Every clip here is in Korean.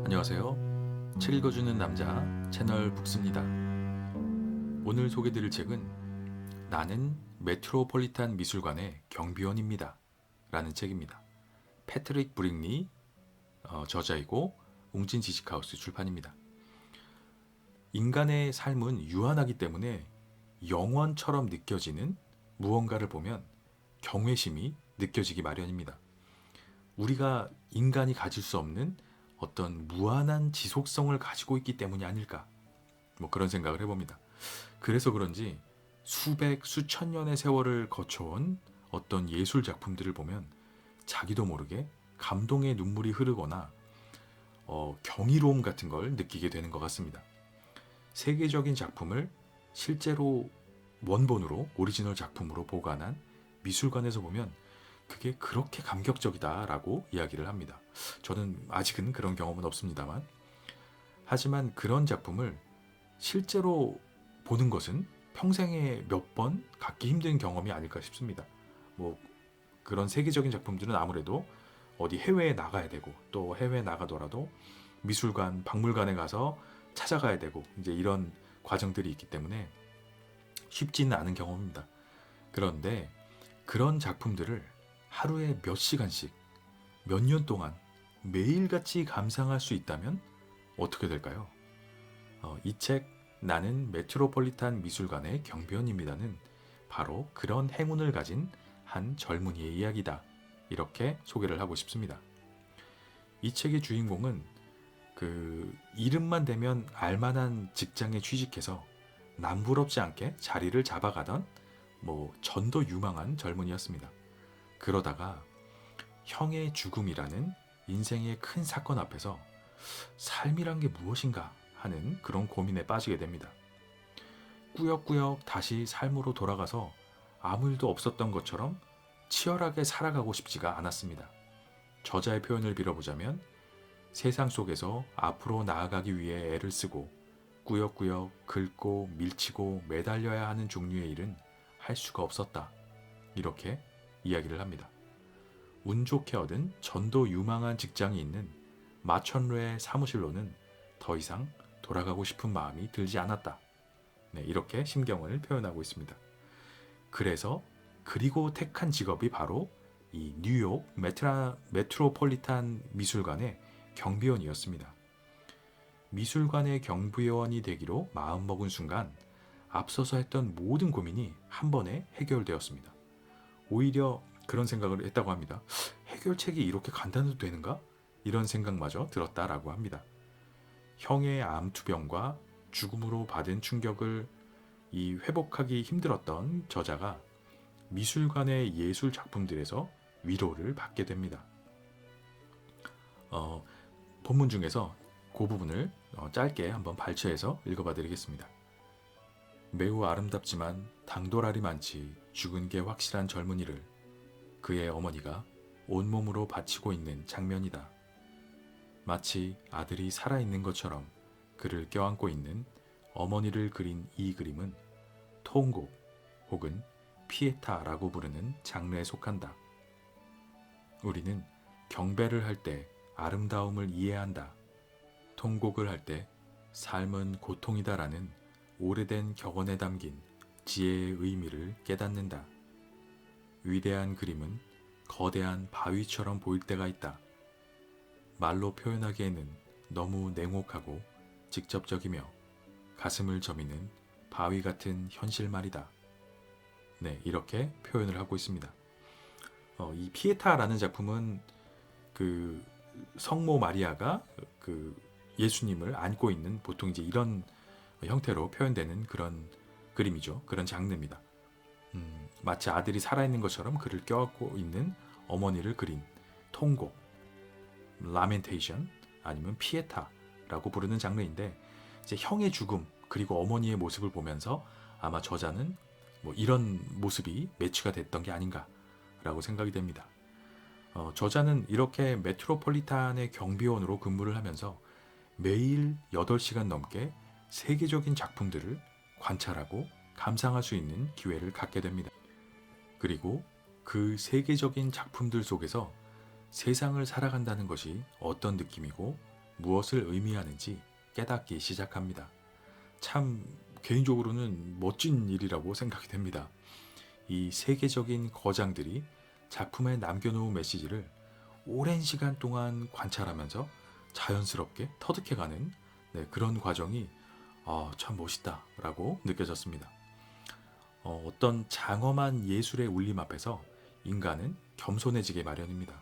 안녕하세요. 책 읽어주는 남자 채널 북스입니다. 오늘 소개드릴 책은 나는 메트로폴리탄 미술관의 경비원입니다. 라는 책입니다. 패트릭 브릭리 저자이고 웅진 지식하우스 출판입니다. 인간의 삶은 유한하기 때문에 영원처럼 느껴지는 무언가를 보면 경외심이 느껴지기 마련입니다. 우리가 인간이 가질 수 없는 어떤 무한한 지속성을 가지고 있기 때문이 아닐까, 그런 생각을 해봅니다. 그래서 그런지 수백, 수천 년의 세월을 거쳐온 어떤 예술 작품들을 보면 자기도 모르게 감동의 눈물이 흐르거나 경이로움 같은 걸 느끼게 되는 것 같습니다. 세계적인 작품을 실제로 원본으로 오리지널 작품으로 보관한 미술관에서 보면 그게 그렇게 감격적이다라고 이야기를 합니다. 저는 아직은 그런 경험은 없습니다만, 하지만 그런 작품을 실제로 보는 것은 평생에 몇 번 갖기 힘든 경험이 아닐까 싶습니다. 그런 세계적인 작품들은 아무래도 어디 해외에 나가야 되고, 또 해외에 나가더라도 미술관, 박물관에 가서 찾아가야 되고, 이제 이런 과정들이 있기 때문에 쉽지는 않은 경험입니다. 그런데 그런 작품들을 하루에 몇 시간씩, 몇 년 동안 매일같이 감상할 수 있다면 어떻게 될까요? 이 책 나는 메트로폴리탄 미술관의 경비원입니다는 바로 그런 행운을 가진 한 젊은이의 이야기다. 이렇게 소개를 하고 싶습니다. 이 책의 주인공은 이름만 대면 알만한 직장에 취직해서 남부럽지 않게 자리를 잡아가던 전도 유망한 젊은이였습니다. 그러다가 형의 죽음이라는 인생의 큰 사건 앞에서 삶이란 게 무엇인가 하는 그런 고민에 빠지게 됩니다. 꾸역꾸역 다시 삶으로 돌아가서 아무 일도 없었던 것처럼 치열하게 살아가고 싶지가 않았습니다. 저자의 표현을 빌어보자면 세상 속에서 앞으로 나아가기 위해 애를 쓰고 꾸역꾸역 긁고 밀치고 매달려야 하는 종류의 일은 할 수가 없었다. 이렇게 이야기를 합니다. 운 좋게 얻은 전도 유망한 직장이 있는 마천루의 사무실로는 더 이상 돌아가고 싶은 마음이 들지 않았다. 이렇게 심경을 표현하고 있습니다. 그리고 택한 직업이 바로 이 뉴욕 메트로폴리탄 미술관의 경비원이었습니다. 미술관의 경비원이 되기로 마음먹은 순간 앞서서 했던 모든 고민이 한 번에 해결되었습니다. 오히려 그런 생각을 했다고 합니다. 해결책이 이렇게 간단해도 되는가? 이런 생각마저 들었다라고 합니다. 형의 암투병과 죽음으로 받은 충격을 회복하기 힘들었던 저자가 미술관의 예술 작품들에서 위로를 받게 됩니다. 본문 중에서 그 부분을 짧게 한번 발췌해서 읽어봐 드리겠습니다. 매우 아름답지만 당돌알이 많지 죽은 게 확실한 젊은이를 그의 어머니가 온몸으로 바치고 있는 장면이다. 마치 아들이 살아있는 것처럼 그를 껴안고 있는 어머니를 그린 이 그림은 통곡 혹은 피에타라고 부르는 장르에 속한다. 우리는 경배를 할 때 아름다움을 이해한다. 통곡을 할 때 삶은 고통이다라는 오래된 격언에 담긴 지혜의 의미를 깨닫는다. 위대한 그림은 거대한 바위처럼 보일 때가 있다. 말로 표현하기에는 너무 냉혹하고 직접적이며 가슴을 저미는 바위 같은 현실 말이다. 이렇게 표현을 하고 있습니다. 이 피에타라는 작품은 성모 마리아가 예수님을 안고 있는 보통 이제 이런 형태로 표현되는 그런 그림이죠. 그런 장르입니다. 마치 아들이 살아있는 것처럼 그를 껴안고 있는 어머니를 그린 통곡, 라멘테이션 아니면 피에타라고 부르는 장르인데, 이제 형의 죽음 그리고 어머니의 모습을 보면서 아마 저자는 이런 모습이 매치가 됐던 게 아닌가라고 생각이 됩니다. 저자는 이렇게 메트로폴리탄의 경비원으로 근무를 하면서 매일 8시간 넘게 세계적인 작품들을 관찰하고 감상할 수 있는 기회를 갖게 됩니다. 그리고 그 세계적인 작품들 속에서 세상을 살아간다는 것이 어떤 느낌이고 무엇을 의미하는지 깨닫기 시작합니다. 참 개인적으로는 멋진 일이라고 생각이 됩니다. 이 세계적인 거장들이 작품에 남겨놓은 메시지를 오랜 시간 동안 관찰하면서 자연스럽게 터득해가는 그런 과정이 참 멋있다라고 느껴졌습니다. 어떤 장엄한 예술의 울림 앞에서 인간은 겸손해지게 마련입니다.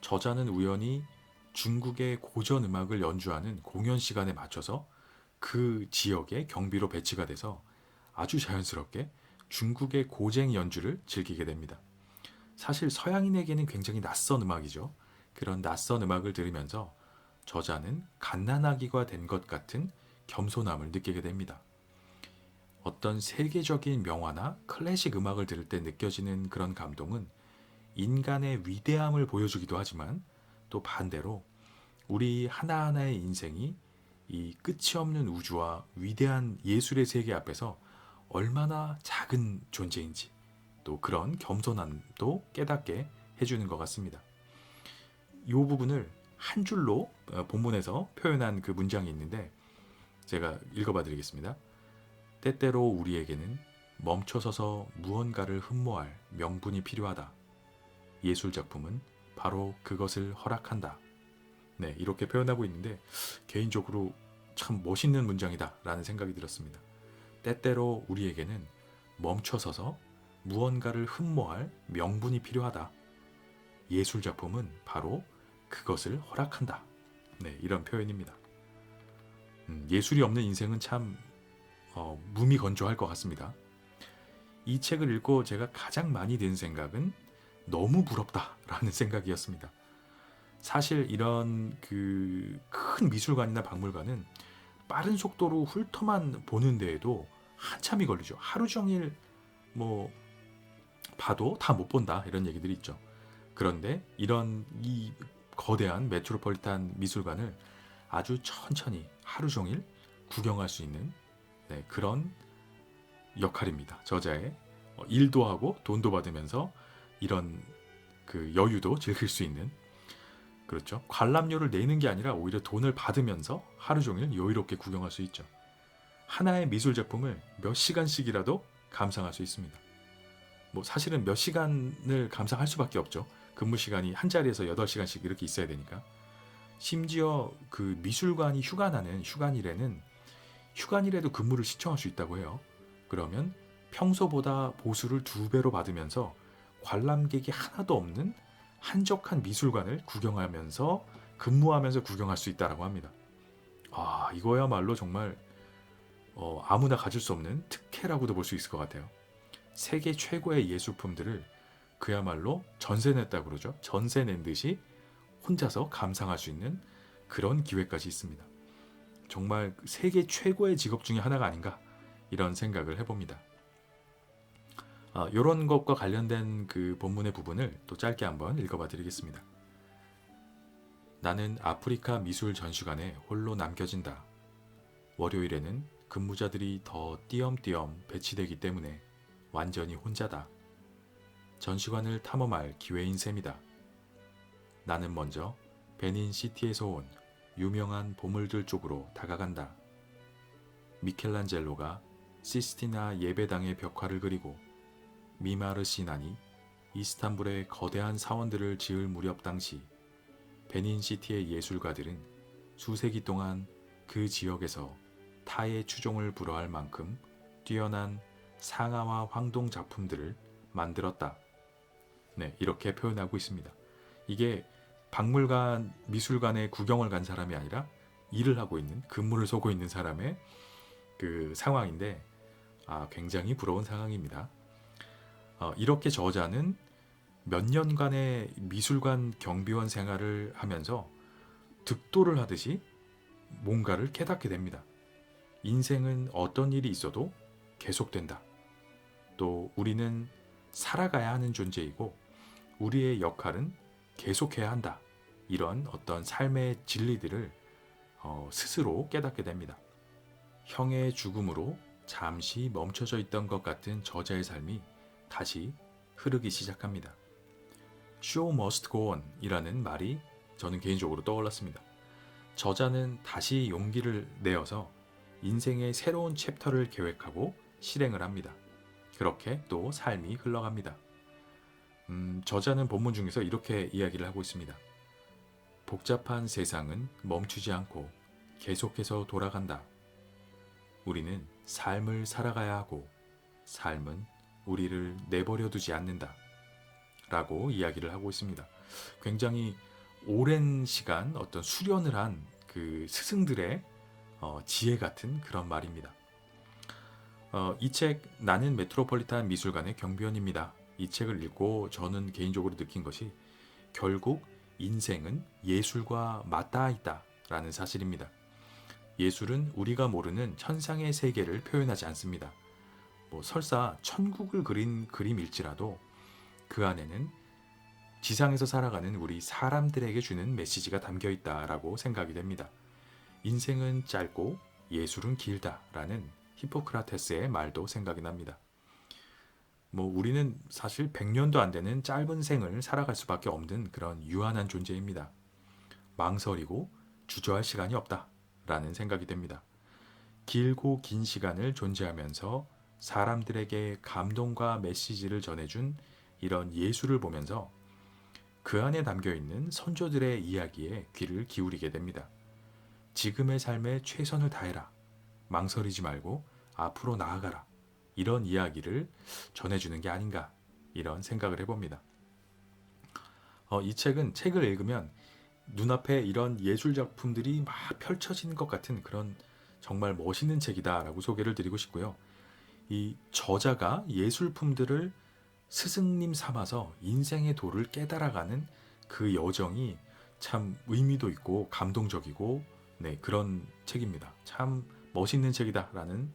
저자는 우연히 중국의 고전 음악을 연주하는 공연 시간에 맞춰서 그 지역의 경비로 배치가 돼서 아주 자연스럽게 중국의 고쟁 연주를 즐기게 됩니다. 사실 서양인에게는 굉장히 낯선 음악이죠. 그런 낯선 음악을 들으면서 저자는 갓난아기가 된 것 같은 겸손함을 느끼게 됩니다. 어떤 세계적인 명화나 클래식 음악을 들을 때 느껴지는 그런 감동은 인간의 위대함을 보여주기도 하지만 또 반대로 우리 하나하나의 인생이 이 끝이 없는 우주와 위대한 예술의 세계 앞에서 얼마나 작은 존재인지 또 그런 겸손함도 깨닫게 해주는 것 같습니다. 이 부분을 한 줄로 본문에서 표현한 그 문장이 있는데 제가 읽어봐 드리겠습니다. 때때로 우리에게는 멈춰서서 무언가를 흠모할 명분이 필요하다. 예술 작품은 바로 그것을 허락한다. 네, 이렇게 표현하고 있는데 개인적으로 참 멋있는 문장이다 라는 생각이 들었습니다. 때때로 우리에게는 멈춰서서 무언가를 흠모할 명분이 필요하다. 예술 작품은 바로 그것을 허락한다. 네, 이런 표현입니다. 예술이 없는 인생은 참 무미건조할 것 같습니다. 이 책을 읽고 제가 가장 많이 든 생각은 너무 부럽다라는 생각이었습니다. 사실 이런 그 큰 미술관이나 박물관은 빠른 속도로 훑어만 보는 데에도 한참이 걸리죠. 하루 종일 뭐 봐도 다 못 본다 이런 얘기들이 있죠. 그런데 이런 이 거대한 메트로폴리탄 미술관을 아주 천천히 하루 종일 구경할 수 있는 그런 역할입니다. 저자의 일도 하고 돈도 받으면서 이런 그 여유도 즐길 수 있는, 그렇죠. 관람료를 내는 게 아니라 오히려 돈을 받으면서 하루 종일 여유롭게 구경할 수 있죠. 하나의 미술 작품을 몇 시간씩이라도 감상할 수 있습니다. 뭐 사실은 몇 시간을 감상할 수밖에 없죠. 근무 시간이 한 자리에서 8시간씩 이렇게 있어야 되니까. 심지어 그 미술관이 휴관하는 휴관일에는 휴관일에도 근무를 신청할 수 있다고 해요. 그러면 평소보다 보수를 2배로 받으면서 관람객이 하나도 없는 한적한 미술관을 구경하면서 근무하면서 구경할 수 있다고 합니다. 이거야말로 정말 아무나 가질 수 없는 특혜라고도 볼 수 있을 것 같아요. 세계 최고의 예술품들을 그야말로 전세 냈다고 그러죠. 전세 낸 듯이 혼자서 감상할 수 있는 그런 기회까지 있습니다. 정말 세계 최고의 직업 중에 하나가 아닌가 이런 생각을 해봅니다. 이런 것과 관련된 그 본문의 부분을 또 짧게 한번 읽어봐 드리겠습니다. 나는 아프리카 미술 전시관에 홀로 남겨진다. 월요일에는 근무자들이 더 띄엄띄엄 배치되기 때문에 완전히 혼자다. 전시관을 탐험할 기회인 셈이다. 나는 먼저 베닌 시티에서 온 유명한 보물들 쪽으로 다가간다. 미켈란젤로가 시스티나 예배당의 벽화를 그리고 미마르 시난이 이스탄불의 거대한 사원들을 지을 무렵 당시 베닌 시티의 예술가들은 수세기 동안 그 지역에서 타의 추종을 불허할 만큼 뛰어난 상아와 황동 작품들을 만들었다. 네, 이렇게 표현하고 있습니다. 이게 박물관, 미술관에 구경을 간 사람이 아니라 일을 하고 있는, 근무를 쏘고 있는 사람의 그 상황인데 굉장히 부러운 상황입니다. 이렇게 저자는 몇 년간의 미술관 경비원 생활을 하면서 득도를 하듯이 뭔가를 깨닫게 됩니다. 인생은 어떤 일이 있어도 계속된다. 또 우리는 살아가야 하는 존재이고 우리의 역할은 계속해야 한다. 이런 어떤 삶의 진리들을 스스로 깨닫게 됩니다. 형의 죽음으로 잠시 멈춰져 있던 것 같은 저자의 삶이 다시 흐르기 시작합니다. Show must go on 이라는 말이 저는 개인적으로 떠올랐습니다. 저자는 다시 용기를 내어서 인생의 새로운 챕터를 계획하고 실행을 합니다. 그렇게 또 삶이 흘러갑니다. 저자는 본문 중에서 이렇게 이야기를 하고 있습니다. 복잡한 세상은 멈추지 않고 계속해서 돌아간다. 우리는 삶을 살아가야 하고 삶은 우리를 내버려 두지 않는다. 라고 이야기를 하고 있습니다. 굉장히 오랜 시간 어떤 수련을 한 그 스승들의 지혜 같은 그런 말입니다. 이 책 나는 메트로폴리탄 미술관의 경비원입니다. 이 책을 읽고 저는 개인적으로 느낀 것이 결국 인생은 예술과 맞닿아 있다라는 사실입니다. 예술은 우리가 모르는 천상의 세계를 표현하지 않습니다. 설사 천국을 그린 그림일지라도 그 안에는 지상에서 살아가는 우리 사람들에게 주는 메시지가 담겨 있다라고 생각이 됩니다. 인생은 짧고 예술은 길다라는 히포크라테스의 말도 생각이 납니다. 우리는 사실 100년도 안 되는 짧은 생을 살아갈 수밖에 없는 그런 유한한 존재입니다. 망설이고 주저할 시간이 없다라는 생각이 됩니다. 길고 긴 시간을 존재하면서 사람들에게 감동과 메시지를 전해준 이런 예술을 보면서 그 안에 담겨있는 선조들의 이야기에 귀를 기울이게 됩니다. 지금의 삶에 최선을 다해라. 망설이지 말고 앞으로 나아가라. 이런 이야기를 전해주는 게 아닌가 이런 생각을 해봅니다. 이 책을 읽으면 눈앞에 이런 예술작품들이 막 펼쳐지는 것 같은 그런 정말 멋있는 책이다라고 소개를 드리고 싶고요. 이 저자가 예술품들을 스승님 삼아서 인생의 도를 깨달아가는 그 여정이 참 의미도 있고 감동적이고 그런 책입니다. 참 멋있는 책이다라는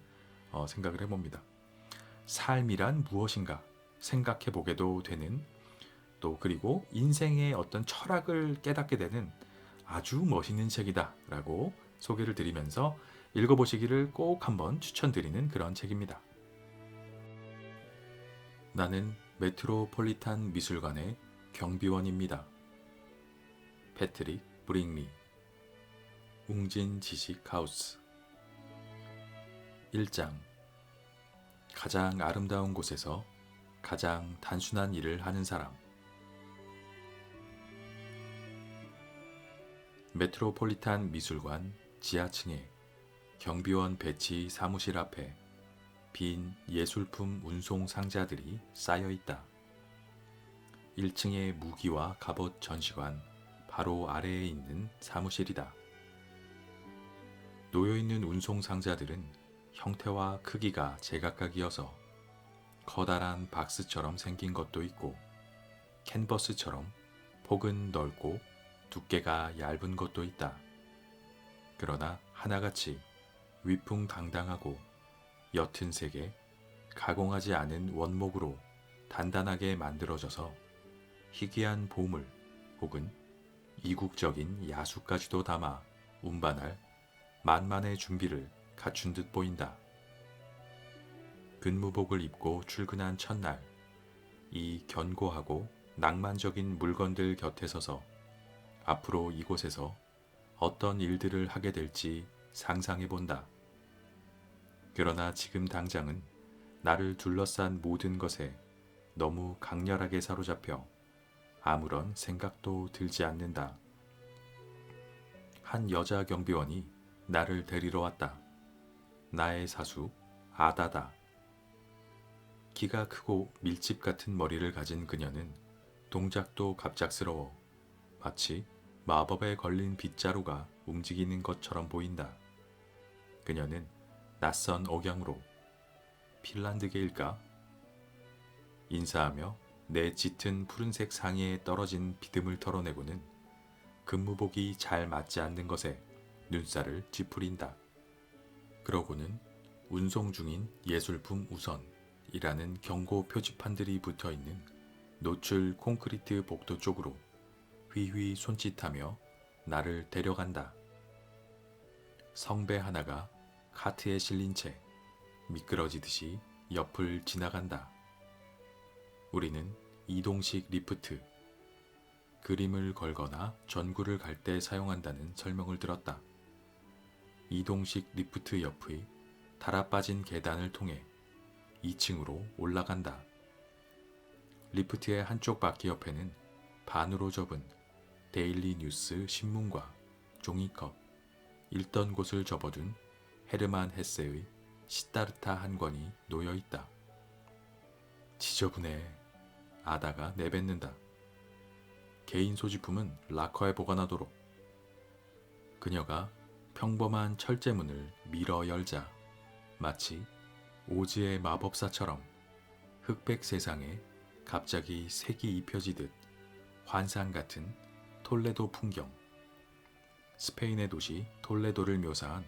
생각을 해봅니다. 삶이란 무엇인가 생각해보게도 되는 또 그리고 인생의 어떤 철학을 깨닫게 되는 아주 멋있는 책이다라고 소개를 드리면서 읽어보시기를 꼭 한번 추천드리는 그런 책입니다. 나는 메트로폴리탄 미술관의 경비원입니다. 패트릭 브링리 웅진 지식하우스 1장 가장 아름다운 곳에서 가장 단순한 일을 하는 사람. 메트로폴리탄 미술관 지하층에 경비원 배치 사무실 앞에 빈 예술품 운송 상자들이 쌓여 있다. 1층의 무기와 갑옷 전시관 바로 아래에 있는 사무실이다. 놓여있는 운송 상자들은 형태와 크기가 제각각이어서 커다란 박스처럼 생긴 것도 있고 캔버스처럼 폭은 넓고 두께가 얇은 것도 있다. 그러나 하나같이 위풍당당하고 옅은 색에 가공하지 않은 원목으로 단단하게 만들어져서 희귀한 보물 혹은 이국적인 야수까지도 담아 운반할 만만의 준비를 갖춘 듯 보인다. 근무복을 입고 출근한 첫날, 이 견고하고 낭만적인 물건들 곁에 서서 앞으로 이곳에서 어떤 일들을 하게 될지 상상해 본다. 그러나 지금 당장은 나를 둘러싼 모든 것에 너무 강렬하게 사로잡혀 아무런 생각도 들지 않는다. 한 여자 경비원이 나를 데리러 왔다. 나의 사수 아다다. 키가 크고 밀집 같은 머리를 가진 그녀는 동작도 갑작스러워 마치 마법에 걸린 빗자루가 움직이는 것처럼 보인다. 그녀는 낯선 억양으로 핀란드계일까? 인사하며 내 짙은 푸른색 상의에 떨어진 비듬을 털어내고는 근무복이 잘 맞지 않는 것에 눈살을 찌푸린다. 그러고는 운송 중인 예술품 우선이라는 경고 표지판들이 붙어있는 노출 콘크리트 복도 쪽으로 휘휘 손짓하며 나를 데려간다. 성배 하나가 카트에 실린 채 미끄러지듯이 옆을 지나간다. 우리는 이동식 리프트, 그림을 걸거나 전구를 갈 때 사용한다는 설명을 들었다. 이동식 리프트 옆의 달아빠진 계단을 통해 2층으로 올라간다. 리프트의 한쪽 바퀴 옆에는 반으로 접은 데일리 뉴스 신문과 종이컵, 읽던 곳을 접어둔 헤르만 헤세의 시타르타 한 권이 놓여 있다. 지저분해. 아다가 내뱉는다. 개인 소지품은 락커에 보관하도록. 그녀가 평범한 철제문을 밀어 열자 마치 오즈의 마법사처럼 흑백 세상에 갑자기 색이 입혀지듯 환상 같은 톨레도 풍경. 스페인의 도시 톨레도를 묘사한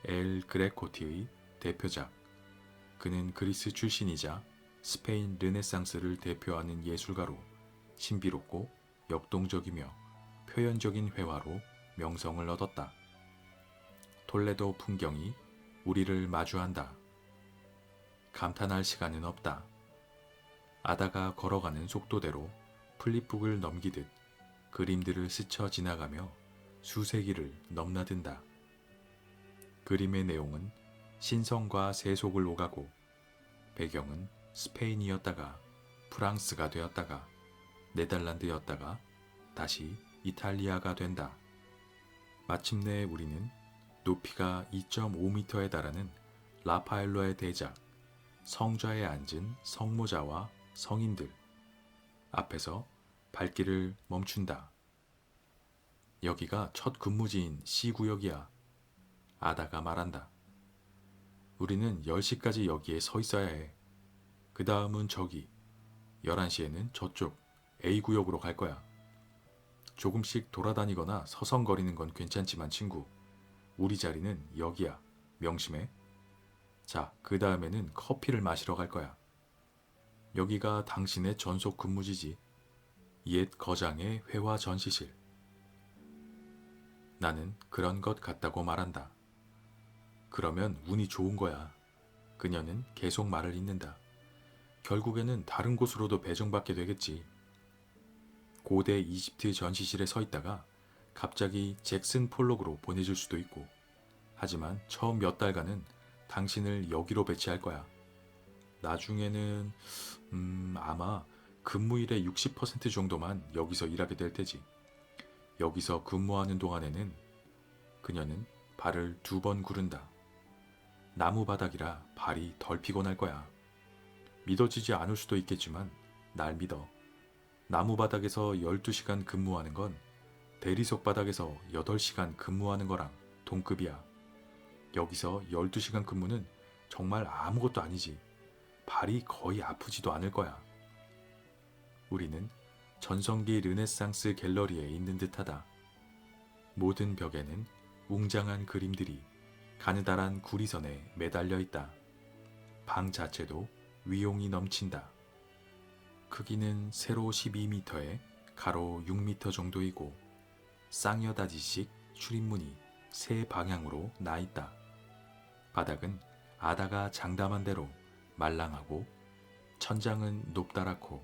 엘 그레코티의 대표작. 그는 그리스 출신이자 스페인 르네상스를 대표하는 예술가로 신비롭고 역동적이며 표현적인 회화로 명성을 얻었다. 톨레도 풍경이 우리를 마주한다. 감탄할 시간은 없다. 아다가 걸어가는 속도대로 플립북을 넘기듯 그림들을 스쳐 지나가며 수세기를 넘나든다. 그림의 내용은 신성과 세속을 오가고 배경은 스페인이었다가 프랑스가 되었다가 네덜란드였다가 다시 이탈리아가 된다. 마침내 우리는 높이가 2.5m에 달하는 라파엘로의 대작 성좌에 앉은 성모자와 성인들 앞에서 발길을 멈춘다. 여기가 첫 근무지인 C구역이야. 아다가 말한다. 우리는 10시까지 여기에 서 있어야 해. 그 다음은 저기, 11시에는 저쪽 A구역으로 갈 거야. 조금씩 돌아다니거나 서성거리는 건 괜찮지만 친구, 우리 자리는 여기야. 명심해. 자, 그 다음에는 커피를 마시러 갈 거야. 여기가 당신의 전속 근무지지. 옛 거장의 회화 전시실. 나는 그런 것 같다고 말한다. 그러면 운이 좋은 거야. 그녀는 계속 말을 잇는다. 결국에는 다른 곳으로도 배정받게 되겠지. 고대 이집트 전시실에 서 있다가 갑자기 잭슨 폴록으로 보내줄 수도 있고. 하지만 처음 몇 달간은 당신을 여기로 배치할 거야. 나중에는 아마 근무일의 60% 정도만 여기서 일하게 될 테지. 여기서 근무하는 동안에는 그녀는 발을 2번 구른다. 나무 바닥이라 발이 덜 피곤할 거야. 믿어지지 않을 수도 있겠지만 날 믿어. 나무 바닥에서 12시간 근무하는 건 대리석 바닥에서 8시간 근무하는 거랑 동급이야. 여기서 12시간 근무는 정말 아무것도 아니지. 발이 거의 아프지도 않을 거야. 우리는 전성기 르네상스 갤러리에 있는 듯하다. 모든 벽에는 웅장한 그림들이 가느다란 구리선에 매달려 있다. 방 자체도 위용이 넘친다. 크기는 세로 12m에 가로 6m 정도이고 쌍여다지식 출입문이 세 방향으로 나 있다. 바닥은 아다가 장담한 대로 말랑하고 천장은 높다랗고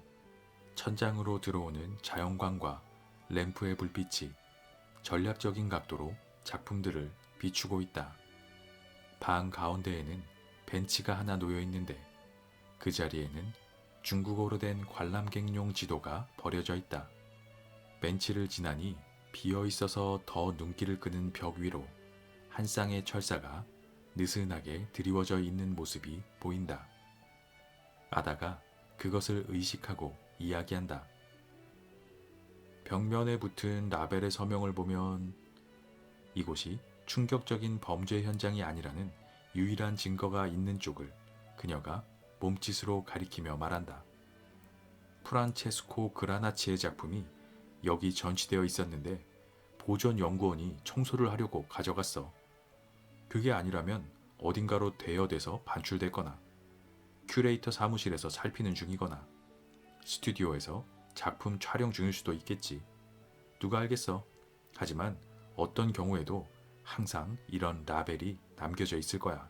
천장으로 들어오는 자연광과 램프의 불빛이 전략적인 각도로 작품들을 비추고 있다. 방 가운데에는 벤치가 하나 놓여 있는데 그 자리에는 중국어로 된 관람객용 지도가 버려져 있다. 벤치를 지나니 비어 있어서 더 눈길을 끄는 벽 위로 한 쌍의 철사가 느슨하게 드리워져 있는 모습이 보인다. 아다가 그것을 의식하고 이야기한다. 벽면에 붙은 라벨의 서명을 보면 이곳이 충격적인 범죄 현장이 아니라는 유일한 증거가 있는 쪽을 그녀가 몸짓으로 가리키며 말한다. 프란체스코 그라나치의 작품이 여기 전시되어 있었는데 보존연구원이 청소를 하려고 가져갔어. 그게 아니라면 어딘가로 대여돼서 반출됐거나 큐레이터 사무실에서 살피는 중이거나 스튜디오에서 작품 촬영 중일 수도 있겠지. 누가 알겠어. 하지만 어떤 경우에도 항상 이런 라벨이 남겨져 있을 거야.